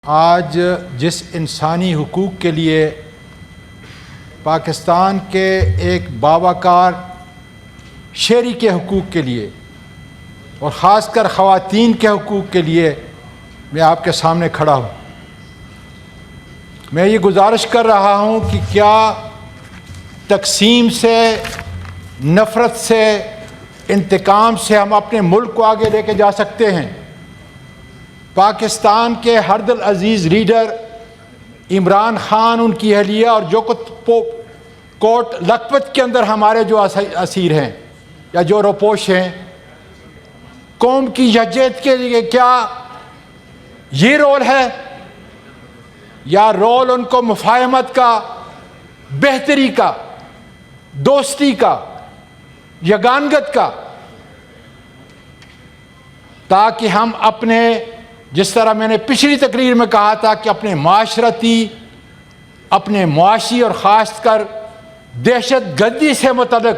آج جس انسانی حقوق کے لیے پاکستان کے ایک باوقار شہری کے حقوق کے لیے اور خاص کر خواتین کے حقوق کے لیے میں آپ کے سامنے کھڑا ہوں، میں یہ گزارش کر رہا ہوں کہ کیا تقسیم سے، نفرت سے، انتقام سے ہم اپنے ملک کو آگے لے کے جا سکتے ہیں؟ پاکستان کے ہر دل عزیز لیڈر عمران خان، ان کی اہلیہ اور جو کوٹ لکھپت کے اندر ہمارے جو اسیر ہیں یا جو روپوش ہیں، قوم کی یکجہتی کے لیے کیا یہ رول ہے یا رول ان کو مفاہمت کا، بہتری کا، دوستی کا، یگانگت کا، تاکہ ہم اپنے، جس طرح میں نے پچھلی تقریر میں کہا تھا کہ اپنے معاشرتی، اپنے معاشی اور خاص کر دہشت گردی سے متعلق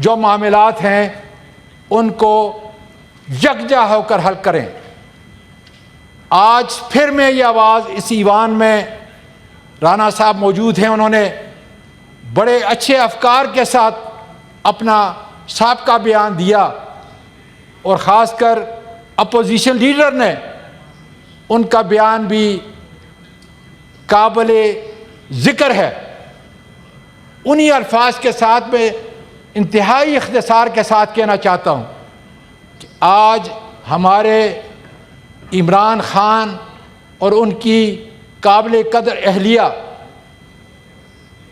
جو معاملات ہیں ان کو یکجا ہو کر حل کریں۔ آج پھر میں یہ آواز اس ایوان میں، رانا صاحب موجود ہیں، انہوں نے بڑے اچھے افکار کے ساتھ اپنا سابقہ بیان دیا اور خاص کر اپوزیشن لیڈر نے ان کا بیان بھی قابل ذکر ہے۔ انہی الفاظ کے ساتھ میں انتہائی اختصار کے ساتھ کہنا چاہتا ہوں کہ آج ہمارے عمران خان اور ان کی قابل قدر اہلیہ،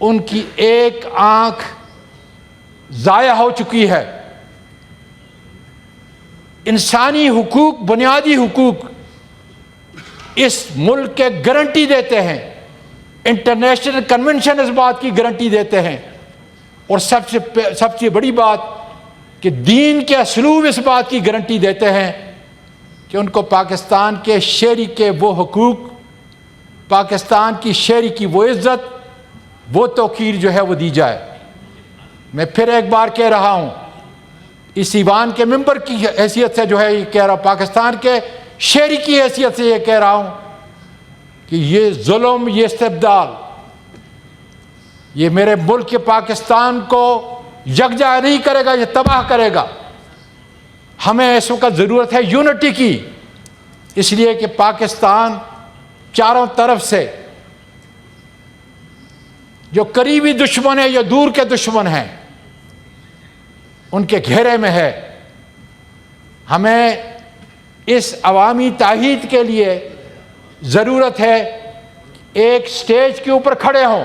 ان کی ایک آنکھ ضائع ہو چکی ہے۔ انسانی حقوق، بنیادی حقوق اس ملک کے گارنٹی دیتے ہیں، انٹرنیشنل کنونشن اس بات کی گارنٹی دیتے ہیں، اور سب سے بڑی بات کہ دین کے اسلوب اس بات کی گارنٹی دیتے ہیں کہ ان کو پاکستان کے شہری کے وہ حقوق، پاکستان کی شہری کی وہ عزت، وہ توقیر جو ہے وہ دی جائے۔ میں پھر ایک بار کہہ رہا ہوں، اس ایوان کے ممبر کی حیثیت سے جو ہے یہ کہہ رہا ہوں، پاکستان کے شہری کی حیثیت سے یہ کہہ رہا ہوں کہ یہ ظلم، یہ استبدال، یہ میرے ملک کے پاکستان کو یکجا نہیں کرے گا، یہ تباہ کرے گا۔ ہمیں اس وقت ضرورت ہے یونٹی کی، اس لیے کہ پاکستان چاروں طرف سے جو قریبی دشمن ہیں یا دور کے دشمن ہیں ان کے گھیرے میں ہے۔ ہمیں اس عوامی تحریک کے لیے ضرورت ہے ایک سٹیج کے اوپر کھڑے ہوں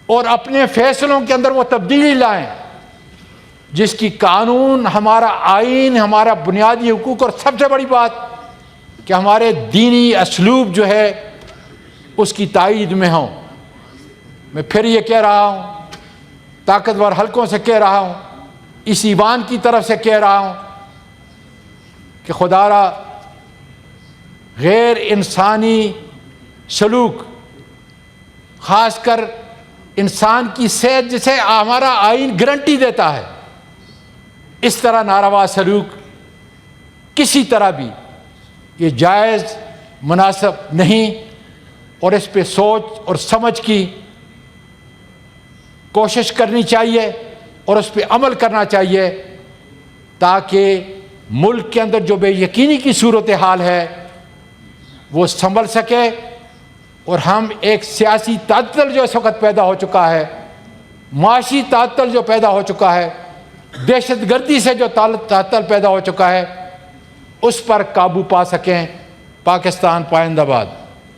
اور اپنے فیصلوں کے اندر وہ تبدیلی لائیں جس کی قانون، ہمارا آئین، ہمارا بنیادی حقوق، اور سب سے بڑی بات کہ ہمارے دینی اسلوب جو ہے اس کی تائید میں ہوں۔ میں پھر یہ کہہ رہا ہوں، طاقتور حلقوں سے کہہ رہا ہوں، اس ایوان کی طرف سے کہہ رہا ہوں کہ خدا را غیر انسانی سلوک، خاص کر انسان کی صحت جسے ہمارا آئین گارنٹی دیتا ہے، اس طرح ناروا سلوک کسی طرح بھی یہ جائز، مناسب نہیں، اور اس پہ سوچ اور سمجھ کی کوشش کرنی چاہیے اور اس پہ عمل کرنا چاہیے تاکہ ملک کے اندر جو بے یقینی کی صورتحال ہے وہ سنبھل سکے اور ہم ایک سیاسی تعطل جو اس وقت پیدا ہو چکا ہے، معاشی تعطل جو پیدا ہو چکا ہے، دہشت گردی سے جو تعطل پیدا ہو چکا ہے، اس پر قابو پا سکیں۔ پاکستان پائندہ باد۔